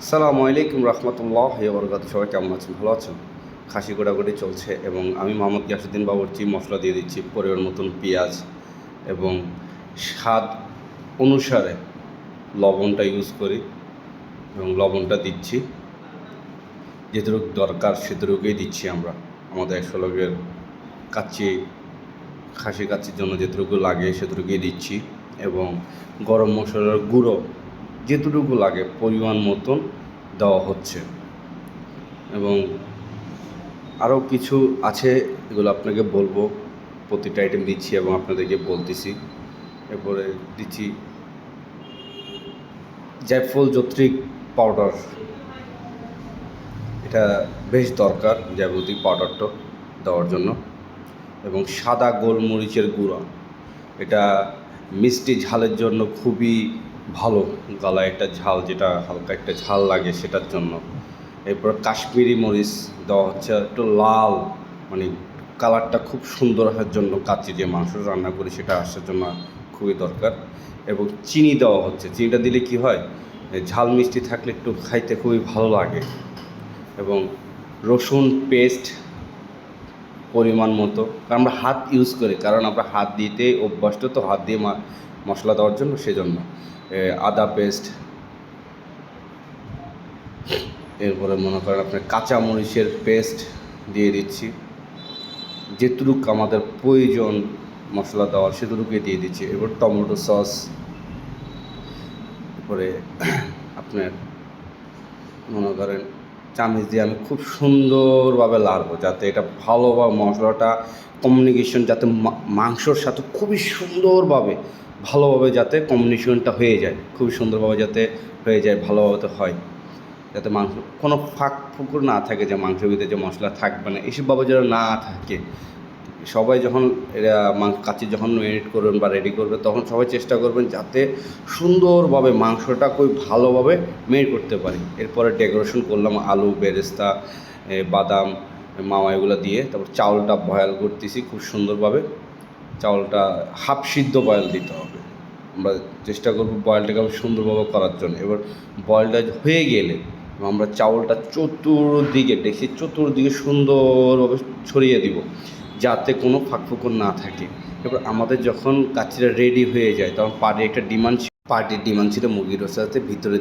আসসালামু আলাইকুম রহমতুল্লাহ বরকাত। সবাই কেমন আছেন? ভালো আছেন? খাসি গোটাগুটি চলছে এবং আমি মোহাম্মদ গিয়াসউদ্দিন বাবুর্চি মশলা দিয়ে দিচ্ছি পরিমাণ মতন পেঁয়াজ এবং স্বাদ অনুসারে লবণটা ইউজ করি এবং লবণটা দিচ্ছি যেটুকু দরকার সেটুকুই দিচ্ছি আমরা। আমাদের ১০০ লোকের কাচ্চি খাসি কাচ্চির জন্য যেটুকু লাগে সেটুকুই দিচ্ছি এবং গরম মশলার গুঁড়ো যেটুকু লাগে পরিমাণ মতন দেওয়া হচ্ছে এবং আরও কিছু আছে, এগুলো আপনাকে বলবো। প্রতিটা আইটেম দিচ্ছি এবং আপনাদেরকে বলতেছি। এরপরে দিচ্ছি জায়ফল জত্রিক পাউডার, এটা বেশ দরকার জায়ফল পাউডারটা দেওয়ার জন্য, এবং সাদা গোলমরিচের গুঁড়া, এটা মিষ্টি ঝালের জন্য খুবই ভালো। গলায় একটা ঝাল, যেটা হালকা একটা ঝাল লাগে সেটার জন্য। এরপর কাশ্মীরি মরিচ দেওয়া হচ্ছে, একটু লাল, মানে কালারটা খুব সুন্দর হওয়ার জন্য। কাচ্চি যে মাংস রান্না করি সেটা আসার জন্য খুবই দরকার। এবং চিনি দেওয়া হচ্ছে, চিনিটা দিলে কি হয়, ঝাল মিষ্টি থাকলে একটু খাইতে খুবই ভালো লাগে। এবং রসুন পেস্ট পরিমাণ মতো, কারণ আমরা হাত ইউজ করি, কারণ আমরা হাত দিতে অভ্যস্ত, তো হাত দিয়ে মশলা দেওয়ার জন্য, সেজন্য আদা পেস্ট। এরপরে মনে করেন আপনার কাঁচামরিচের পেস্ট দিয়ে দিচ্ছি, যেটুকু আমাদের প্রয়োজন মশলা দেওয়ার সেটুকুই দিয়ে দিচ্ছি। এরপর টমেটো সস, এরপরে আপনার মনে করেন চামচ দিয়ে আমি খুব সুন্দরভাবে লাড়বো, যাতে এটা ভালোভাবে মশলাটা কমিউনিকেশন, যাতে মাংসর সাথে খুবই সুন্দরভাবে ভালোভাবে যাতে কমিউনিকেশনটা হয়ে যায়, খুবই সুন্দরভাবে যাতে হয়ে যায়, ভালোভাবে হয়, যাতে মাংস কোনো ফাঁক ফুকুর না থাকে, যে মাংসের ভিতরে যে মশলা থাকবে না, এসবভাবে যেন না থাকে। সবাই যখন এরা কাচ্চি যখন ম্যারিনেট করবেন বা রেডি করবে, তখন সবাই চেষ্টা করবেন যাতে সুন্দরভাবে মাংসটা খুব ভালোভাবে মেরিনেট করতে পারি। এরপরে ডেকোরেশন করলাম আলু, বেরেস্তা, বাদাম, মাওয়া, এগুলো দিয়ে। তারপর চাউলটা বয়েল করতেছি খুব সুন্দরভাবে। চাউলটা হাফ সিদ্ধ বয়েল দিতে হবে, আমরা চেষ্টা করবো বয়েলটাকে সুন্দরভাবে করার জন্য। এবার বয়েলটা হয়ে গেলে আমরা চাউলটা চতুর্দিকে সুন্দরভাবে ছড়িয়ে দিব, যাতে কোনো ফাঁকফোকর না থাকে। এবার আমাদের যখন কাচ্চিটা রেডি হয়ে যায়, তখন পার্টির ডিমান্ড ছিল মুরগির রোস্টাতে ভিতরে